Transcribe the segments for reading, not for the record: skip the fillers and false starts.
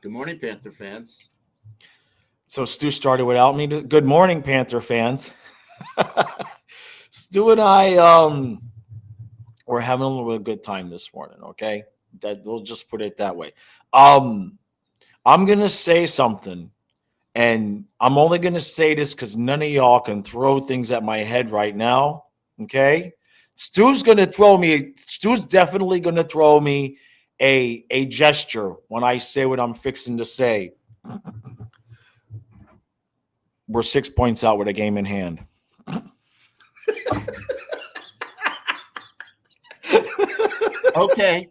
Good morning, Panther fans. So Stu started without me. Good morning, Panther fans. Stu and I we're having a little bit of a good time this morning, okay? That we'll just put it that way. I'm gonna say something, and I'm only gonna say this because none of y'all can throw things at my head right now. Okay? Stu's definitely gonna throw me a gesture when I say what I'm fixing to say. We're 6 points out with a game in hand. Okay.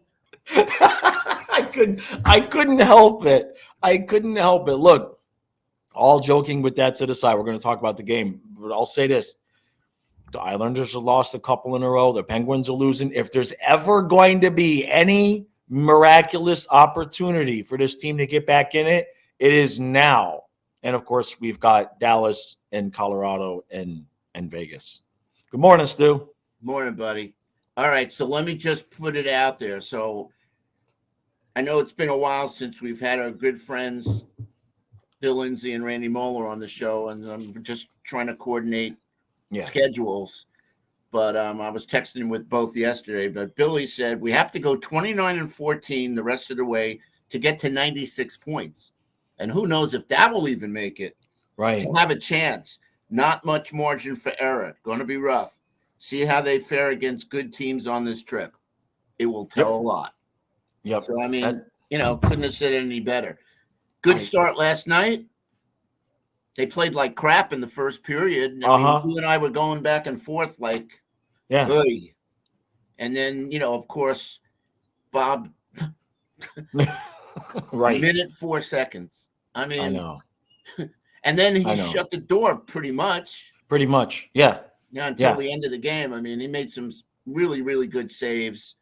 I couldn't help it. I couldn't help it. Look, all joking with that to the side, we're going to talk about the game. But I'll say this. The Islanders have lost a couple in a row. The Penguins are losing. If there's ever going to be any miraculous opportunity for this team to get back in it, it is now. And, of course, we've got Dallas and Colorado and Vegas. Good morning, Stu. Morning, buddy. All right, so let me just put it out there. So I know it's been a while since we've had our good friends Bill Lindsay and Randy Moeller on the show, and I'm just trying to coordinate schedules. But I was texting with both yesterday. But Billy said we have to go 29-14 the rest of the way to get to 96 points. And who knows if that will even make it. Right. We'll have a chance. Not much margin for error. Going to be rough. See how they fare against good teams on this trip. It will tell a lot. Yep. So, I mean, couldn't have said it any better. Good start last night. They played like crap in the first period. I mean, you and I were going back and forth like, hey. And then, of course, Bob, right. minute 4 seconds. I mean, I know. And then he shut the door pretty much. Pretty much, yeah. Until the end of the game. I mean, he made some really, really good saves.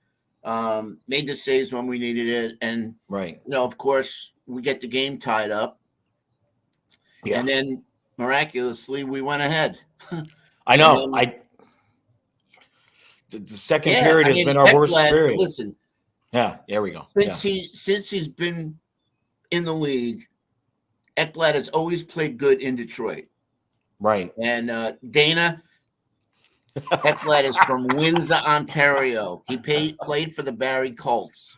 Made the saves when we needed it. And, of course, we get the game tied up. Yeah. And then, miraculously, we went ahead. I know. The second period has been our worst period. Listen. Yeah, there we go. Since he's been in the league, Ekblad has always played good in Detroit. Right. And Dana Ekblad is from Windsor, Ontario. He played for the Barrie Colts.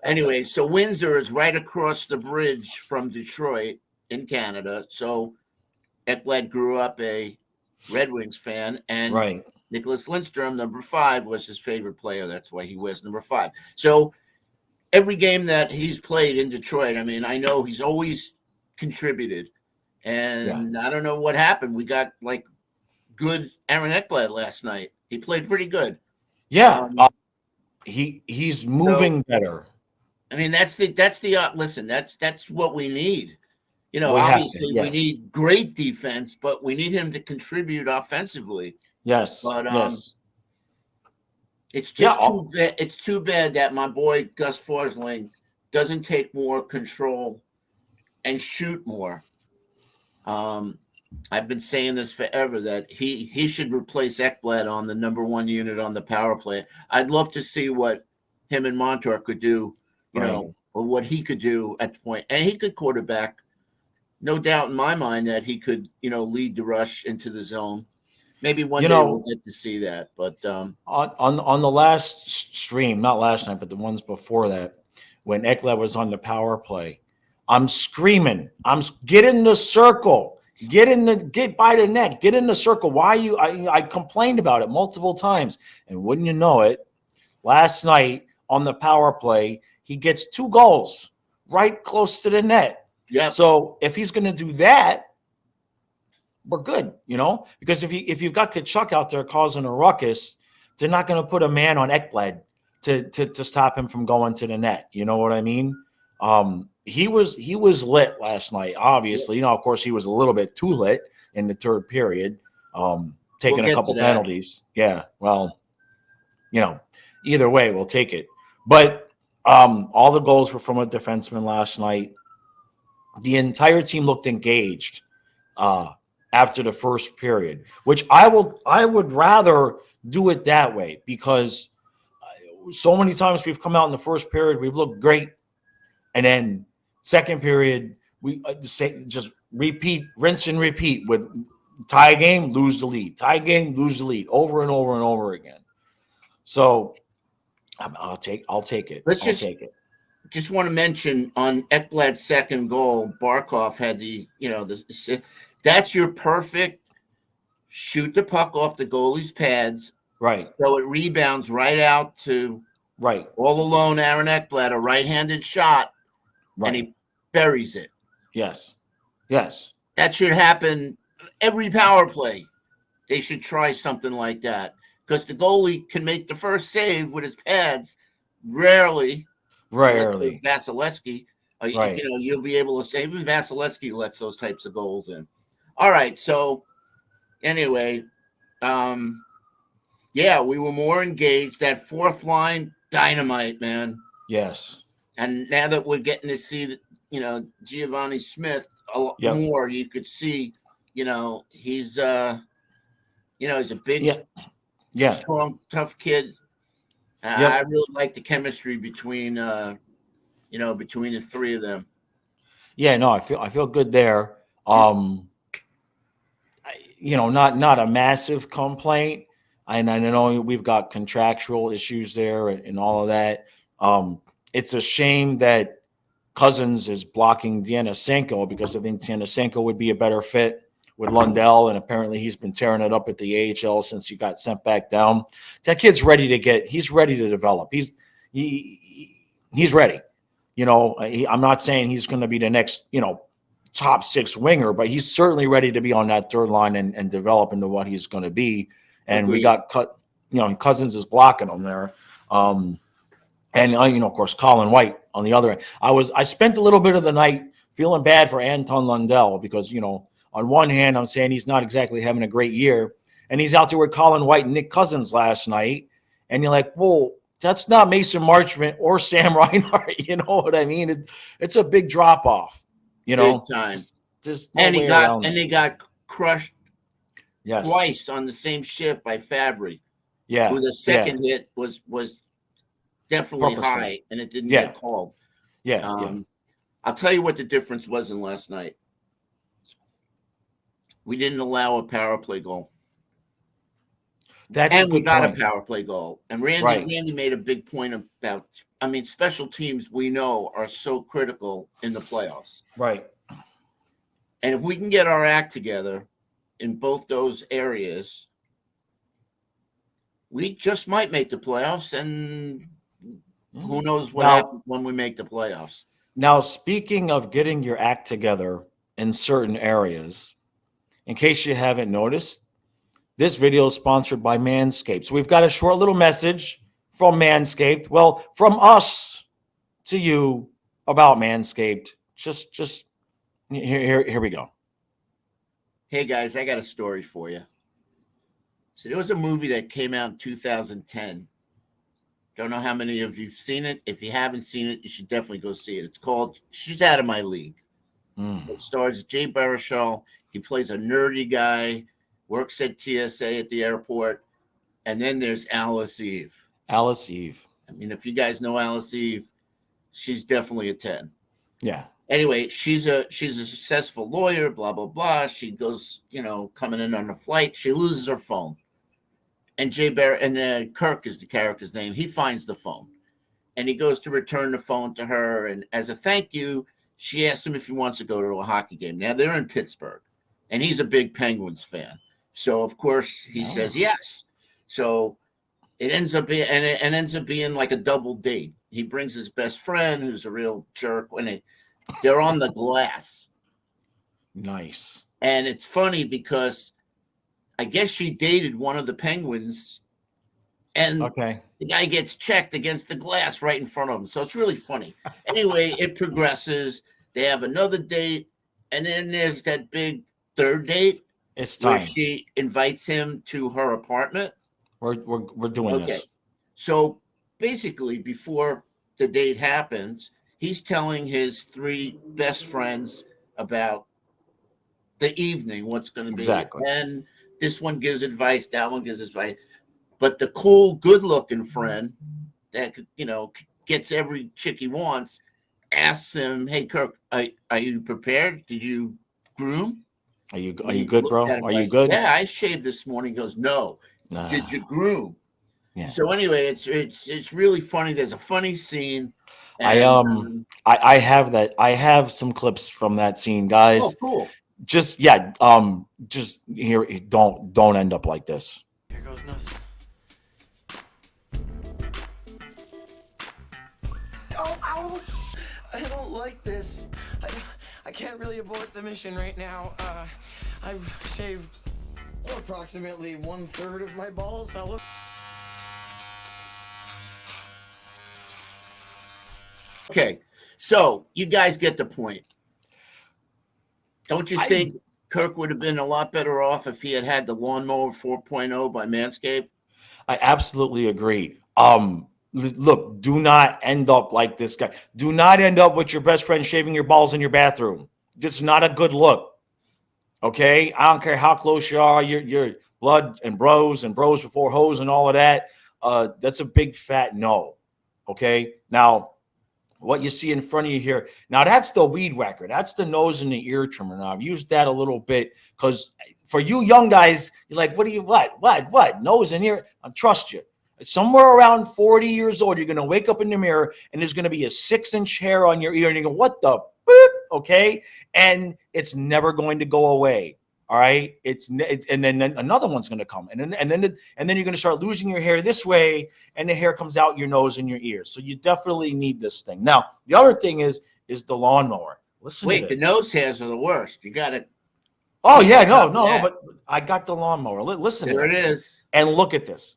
Anyway, so Windsor is right across the bridge from Detroit in Canada. So Ekblad grew up a Red Wings fan. And Nicholas Lindstrom, number 5, was his favorite player. That's why he wears number 5. So every game that he's played in Detroit, I mean, I know he's always contributed. And I don't know what happened. We got like good Aaron Ekblad last night. He played pretty good. Yeah. He's moving better. I mean, that's what we need. Obviously we need great defense, but we need him to contribute offensively. Yes. But it's just too bad. It's too bad that my boy Gus Forsling doesn't take more control and shoot more. I've been saying this forever that he should replace Ekblad on the number 1 unit on the power play. I'd love to see what him and Montour could do, or what he could do at the point. And he could quarterback. No doubt in my mind that he could, lead the rush into the zone. Maybe one day we'll get to see that. But on the last stream, not last night, but the ones before that, when Ekblad was on the power play, I'm screaming, get in the circle, get by the net, get in the circle. Why I complained about it multiple times. And wouldn't you know it, last night on the power play, he gets 2 goals right close to the net. Yeah. So if he's going to do that, we're good, because if you've got Kachuk out there causing a ruckus, they're not going to put a man on Ekblad to stop him from going to the net. You know what I mean? He was lit last night. Obviously, of course, he was a little bit too lit in the third period, taking a couple penalties. Yeah, well, either way, we'll take it. But all the goals were from a defenseman last night. The entire team looked engaged after the first period, which I would rather do it that way, because so many times we've come out in the first period, we've looked great. And then second period, we just repeat, rinse and repeat with tie game, lose the lead, tie game, lose the lead, over and over and over again. So I'll take it. Let's I'll take it. Just want to mention on Ekblad's second goal, Barkov had that's your perfect shoot the puck off the goalie's pads. Right. So it rebounds right out to right. All alone, Aaron Ekblad, a right-handed shot, Right. and he buries it. Yes. Yes. That should happen every power play. They should try something like that because the goalie can make the first save with his pads. Rarely. Vasilevsky, right. You'll be able to say even Vasilevsky lets those types of goals in. All right, so anyway, we were more engaged. That fourth line, dynamite, man. Yes. And now that we're getting to see, Giovanni Smith a lot more, you could see, he's a big, strong, tough kid. I really like the chemistry between the three of them. Yeah, no, I feel good there. Not a massive complaint. And I know we've got contractual issues there and all of that. It's a shame that Cousins is blocking Denisenko because I think Denisenko would be a better fit with Lundell, and apparently he's been tearing it up at the AHL since he got sent back down. That kid's ready to develop. He's ready. I'm not saying he's going to be the next, top six winger, but he's certainly ready to be on that third line and develop into what he's going to be. And we got Cousins is blocking him there. Of course, Colin White on the other end. I spent a little bit of the night feeling bad for Anton Lundell because, on one hand, I'm saying he's not exactly having a great year, and he's out there with Colin White and Nick Cousins last night. And you're like, well, that's not Mason Marchment or Sam Reinhart. You know what I mean? It's a big drop off. Big time. He got crushed twice on the same shift by Fabry. Yeah. Who the second hit was definitely high, and it didn't get called. Yeah. I'll tell you what the difference was in last night. We didn't allow a power play goal. We got a power play goal. And Randy made a big point about, special teams we know are so critical in the playoffs. Right. And if we can get our act together in both those areas, we just might make the playoffs, and who knows what happens when we make the playoffs. Now, speaking of getting your act together in certain areas, in case you haven't noticed, this video is sponsored by Manscaped. So we've got a short little message from Manscaped. Well, from us to you about Manscaped. Just here we go. Hey guys, I got a story for you. So there was a movie that came out in 2010. Don't know how many of you've seen it. If you haven't seen it, you should definitely go see it. It's called She's Out of My League. It stars Jay Baruchel. He plays a nerdy guy, works at TSA at the airport. And then there's Alice Eve. If you guys know Alice Eve, she's definitely a 10. Yeah. Anyway, she's a successful lawyer, blah, blah, blah. She goes, coming in on a flight. She loses her phone. And Kirk is the character's name. He finds the phone. And he goes to return the phone to her. And as a thank you, she asks him if he wants to go to a hockey game. Now, they're in Pittsburgh. And he's a big Penguins fan. So, of course, he says yes. So it ends up being like a double date. He brings his best friend, who's a real jerk, when they're on the glass. Nice. And it's funny because I guess she dated one of the Penguins, and the guy gets checked against the glass right in front of him. So it's really funny. Anyway, it progresses. They have another date, and then there's that big third date. It's time. Where she invites him to her apartment. We're doing this. So basically, before the date happens, he's telling his three best friends about the evening, what's going to be. Exactly. And this one gives advice, that one gives advice. But the cool, good-looking friend that, gets every chick he wants, asks him, "Hey, Kirk, are you prepared? Did you groom?" Are you And he good, looked bro? at him Are you like, good? "Yeah, I shaved this morning." He goes, "No, did you groom?" Yeah. So anyway, it's really funny. There's a funny scene, I and I have that. I have some clips from that scene, guys. oh, cool. Just just here. Don't end up like this. Here goes nothing. Oh, ow! I don't like this. I can't really abort the mission right now. I've shaved approximately 1/3 of my balls. I'll look. Okay, so you guys get the point. Don't you think Kirk would have been a lot better off if he had the lawnmower 4.0 by Manscaped? I absolutely agree. Look, do not end up like this guy. Do not end up with your best friend shaving your balls in your bathroom. This is not a good look. Okay, I don't care how close you are. You're blood and bros before hoes and all of that. That's a big fat no. Okay, now what you see in front of you here, now that's the weed whacker. That's the nose and the ear trimmer. Now I've used that a little bit because for you young guys, you're like, what? Nose and ear? I trust you. Somewhere around 40 years old, you're going to wake up in the mirror and there's going to be a 6-inch hair on your ear and you go, what the boop? Okay. And it's never going to go away. All right. And then another one's going to come and then you're going to start losing your hair this way and the hair comes out your nose and your ears. So you definitely need this thing. Now, the other thing is the lawnmower. Listen to Wait, this. the nose hairs are the worst. You got to. Oh yeah, no, but I got the lawnmower. Listen There to this. it is. And look at this.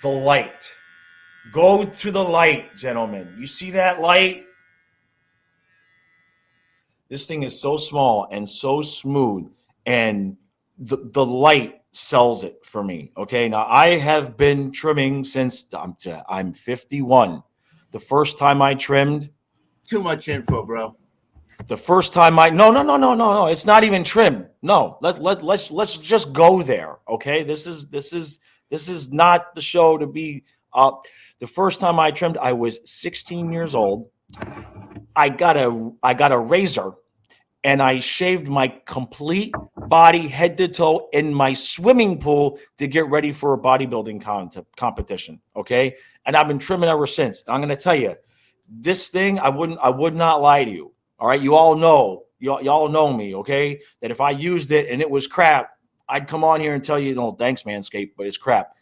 The light. Go to the light, gentlemen. You see that light? This thing is so small and so smooth, and the light sells it for me. Okay, now I have been trimming since I'm 51. The first time I trimmed, Too much info, bro. the first time I no, it's not even trim. No, let's just go there. Okay, this is not the show to be. The first time I trimmed, I was 16 years old. I got a razor and I shaved my complete body head to toe in my swimming pool to get ready for a bodybuilding competition. Okay, and I've been trimming ever since. And I'm going to tell you, this thing I would not lie to you. All right, you all know me. Okay, that if I used it and it was crap, I'd come on here and tell you, no, thanks, Manscaped, but it's crap.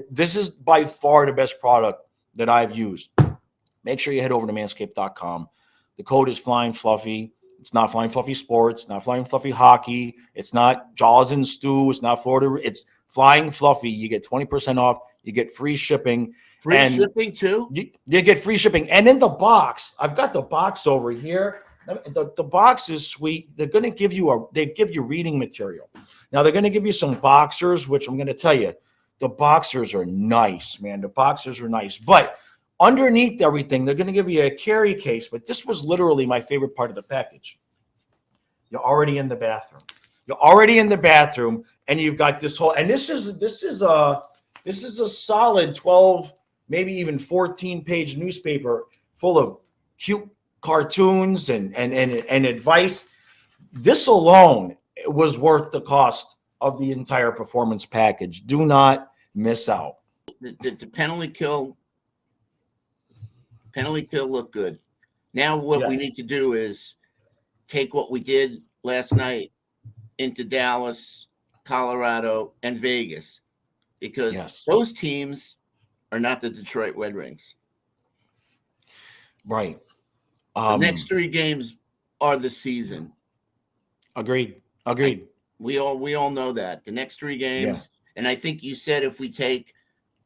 This is by far the best product that I've used. Make sure you head over to manscaped.com. The code is Flying Fluffy. It's not Flying Fluffy Sports, not Flying Fluffy Hockey. It's not Jaws and Stew. It's not Florida. It's Flying Fluffy. You get 20% off. You get free shipping. Free shipping too? You get free shipping. And in the box, I've got the box over here. The box is sweet. They're going to give you they give you reading material. Now they're going to give you some boxers, which I'm going to tell you, the boxers are nice, man. The boxers are nice. But underneath everything, they're going to give you a carry case. But this was literally my favorite part of the package. You're already in the bathroom. You're already in the bathroom, and you've got this whole. And this is a solid 12, maybe even 14-page newspaper full of cute cartoons and advice. This alone was worth the cost of the entire performance package. Do not miss out. The penalty kill looked good. Now what we need to do is take what we did last night into Dallas, Colorado, and Vegas, because those teams are not the Detroit Red Wings. Right. The next 3 games are the season. Agreed. We all know that. The next 3 games, and I think you said if we take,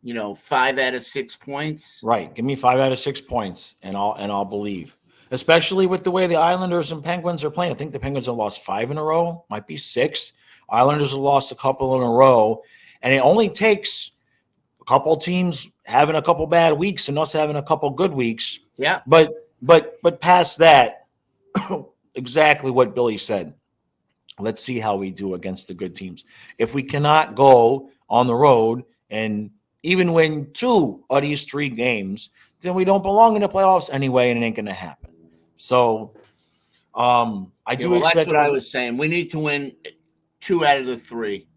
5 out of 6 points. Right. Give me 5 out of 6 points, and I'll believe. Especially with the way the Islanders and Penguins are playing. I think the Penguins have lost 5 in a row, might be 6. Islanders have lost a couple in a row, and it only takes a couple teams having a couple bad weeks and us having a couple good weeks. Yeah. But past that, exactly what Billy said. Let's see how we do against the good teams. If we cannot go on the road and even win 2 of these 3 games, then we don't belong in the playoffs anyway, and it ain't going to happen. So I do Well, that's expect what I was saying. We need to win 2 out of the 3.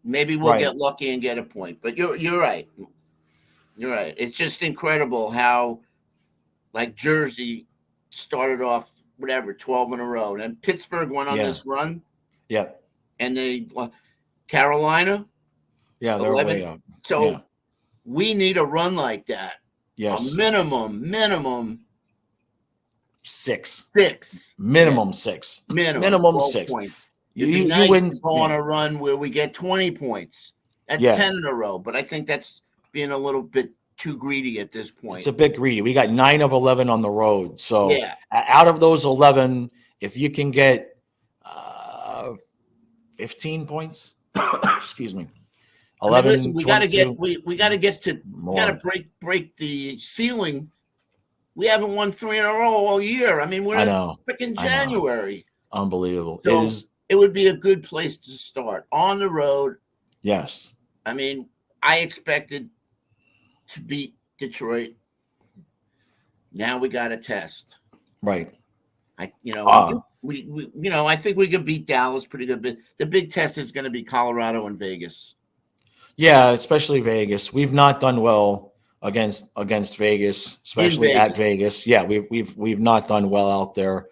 Maybe we'll get lucky and get a point. But you're right. You're right. It's just incredible how, like, Jersey started off, 12 in a row. And Pittsburgh went on this run. Yeah. And Carolina. Yeah, they're 11. Way up. So we need a run like that. Yes. A minimum 6. Minimum 6. Minimum 6 points. It'd be nice to go on a run where we get 20 points. That's 10 in a row. But I think that's being a little bit too greedy at this point. It's a bit greedy. We got 9 of 11 on the road. So out of those 11, if you can get 15 points, excuse me. 11. Listen, we got to get we got to get to we got to break the ceiling. We haven't won 3 in a row all year. I mean, we're in freaking January. Unbelievable. So it would be a good place to start on the road. Yes. I mean, I expected to beat Detroit. Now we got a test. Right. I think we could beat Dallas pretty good. But the big test is going to be Colorado and Vegas. Yeah, especially Vegas. We've not done well against Vegas, especially at Vegas. Yeah, we've not done well out there.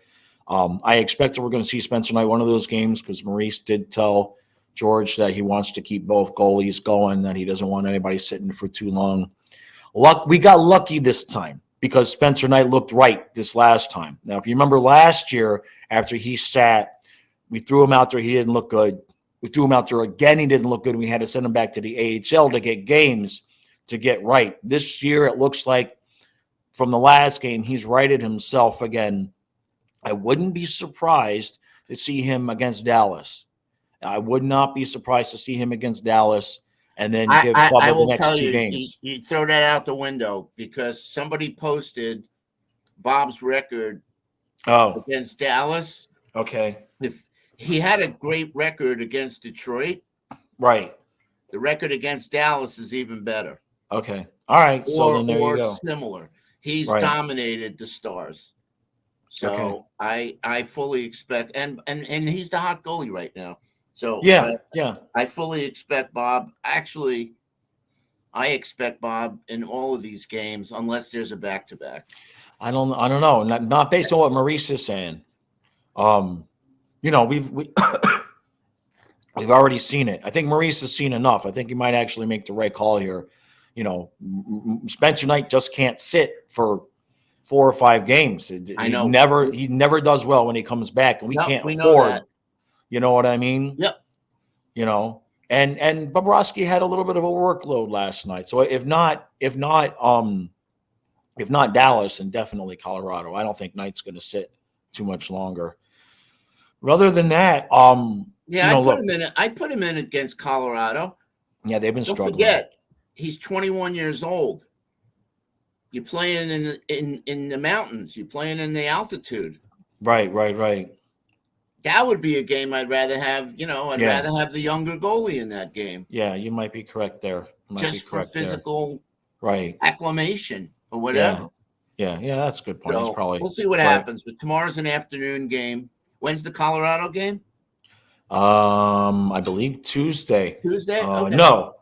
I expect that we're going to see Spencer Knight one of those games because Maurice did tell George that he wants to keep both goalies going, that he doesn't want anybody sitting for too long. We got lucky this time because Spencer Knight looked right this last time. Now, if you remember last year after he sat, we threw him out there. He didn't look good. We threw him out there again. He didn't look good. We had to send him back to the AHL to get games to get right. This year, it looks like from the last game, he's righted himself again. I wouldn't be surprised to see him against Dallas. I would not be surprised to see him against Dallas and then give Bubba the next 2 games. You throw that out the window because somebody posted Bob's record against Dallas. Okay. If he had a great record against Detroit. Right. The record against Dallas is even better. Okay. All right. So then there you go. Similar. He's dominated the Stars. So I fully expect and he's the hot goalie right now. So I fully expect Bob. Actually, I expect Bob in all of these games unless there's a back-to-back. I don't know. Not based on what Maurice is saying. We've already seen it. I think Maurice has seen enough. I think he might actually make the right call here. Spencer Knight just can't sit for 4 or 5 games. I know. He never does well when he comes back, and we can't afford. You know what I mean? Yep. And Bobrovsky had a little bit of a workload last night. So if not Dallas, and definitely Colorado. I don't think Knight's going to sit too much longer. But other than that, I put him in against Colorado. Yeah, they've been struggling. Don't forget, he's 21 years old. You're playing in the mountains. You're playing in the altitude. Right. That would be a game I'd rather have. Rather have the younger goalie in that game. Yeah, you might be correct there. Just for physical acclimation or Yeah. whatever. Yeah, that's a good point. So we'll see what happens. But tomorrow's an afternoon game. When's the Colorado game? I believe Tuesday. Tuesday? Okay. No.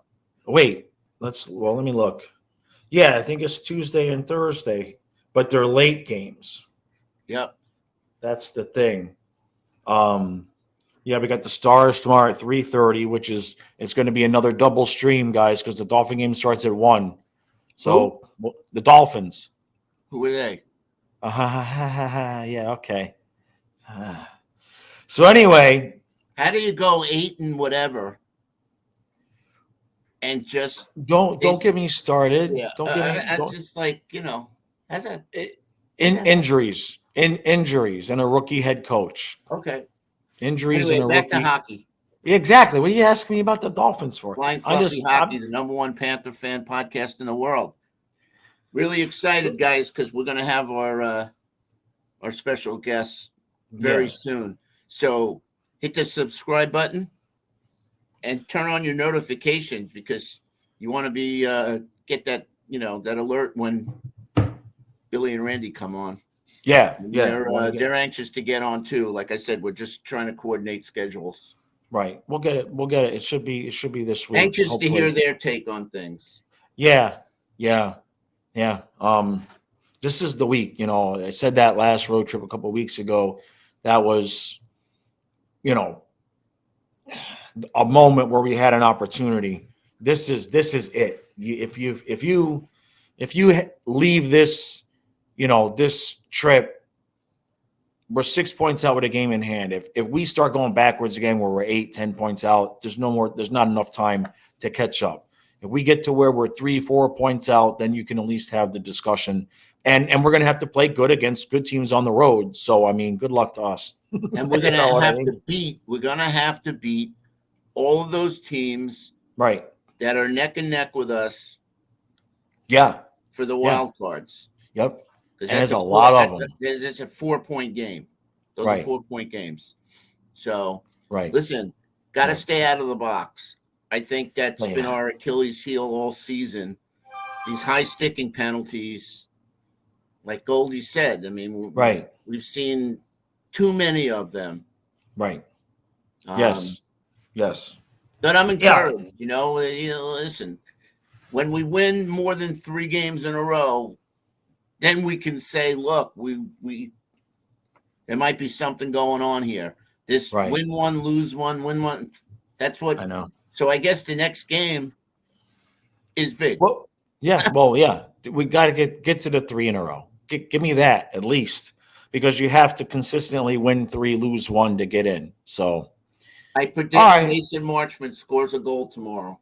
Wait. Let me look. Yeah, I think it's Tuesday and Thursday, but they're late games. Yep. That's the thing. We got the Stars tomorrow at 3:30, which is it's going to be another double stream, guys, because the Dolphin game starts at 1. So the Dolphins. Who are they? Yeah, okay. So anyway, how do you go 8 and whatever? And just don't get me started. Yeah, Don't get me. Don't, just like has a injuries and a rookie head coach. Okay. Injuries anyway, and a back rookie. to hockey. Exactly. What are you asking me about the Dolphins for? Flying Fluffy Hockey, the number 1 Panther fan podcast in the world. Really excited, guys, because we're going to have our special guests very soon. So hit the subscribe button and turn on your notifications because you want to be get that that alert when Achille and Randy come on. Yeah. They're anxious to get on too. Like I said, we're just trying to coordinate schedules. Right. We'll get it. It should be this week. Anxious hopefully. to hear their take on things. Yeah. This is the week. You know, I said that last road trip a couple of weeks ago. That was, you know, a moment where we had an opportunity. This is it. If you leave this, you know, this trip, we're 6 points out with a game in hand. If we start going backwards again, where we're 8-10 points out, there's not enough time to catch up. If we get to where we're 3-4 points out, then you can at least have the discussion. And we're going to have to play good against good teams on the road. So, I mean, good luck to us. And we're going to have to beat all of those teams right that are neck and neck with us. Yeah. For the wild cards. Yep. And there's a lot of them. It's a 4-point game. Those are 4-point games. So, listen, got to stay out of the box. I think that's been our Achilles heel all season. These high sticking penalties, like Goldie said, I mean, we've seen too many of them. Right. Yes. But I'm encouraged. You know, listen, when we win more than 3 games in a row, then we can say, look, we there might be something going on here. This win one, lose one, win one. That's what I know. So I guess the next game is big. Well, yeah. We got to get to the 3 in a row. Give me that at least, because you have to consistently win 3, lose 1 to get in. So I predict Mason Marchman scores a goal tomorrow.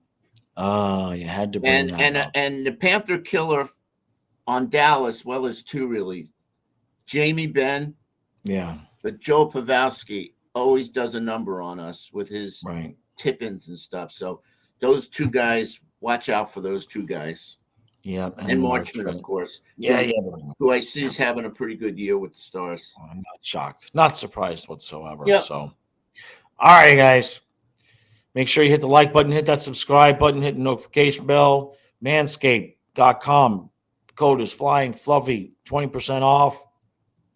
Oh, you had to bring that up. And the Panther killer on Dallas, well, there's 2 really. Jamie Benn. Yeah. But Joe Pavelski always does a number on us with his tip-ins and stuff. So those 2 guys, watch out for those 2 guys. Yeah. And Marchman, of course. Yeah. Who I see is having a pretty good year with the Stars. I'm not shocked. Not surprised whatsoever. Yep. So, all right, guys. Make sure you hit the like button, hit that subscribe button, hit the notification bell. Manscaped.com. The code is Flying Fluffy. 20% off.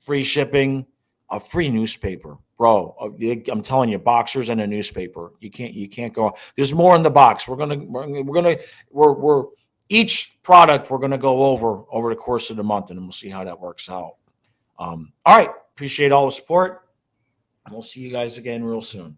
Free shipping. A free newspaper. Bro, I'm telling you, boxers and a newspaper. You can't go. There's more in the box. We're each product we're gonna go over the course of the month, and we'll see how that works out. All right. Appreciate all the support. And we'll see you guys again real soon.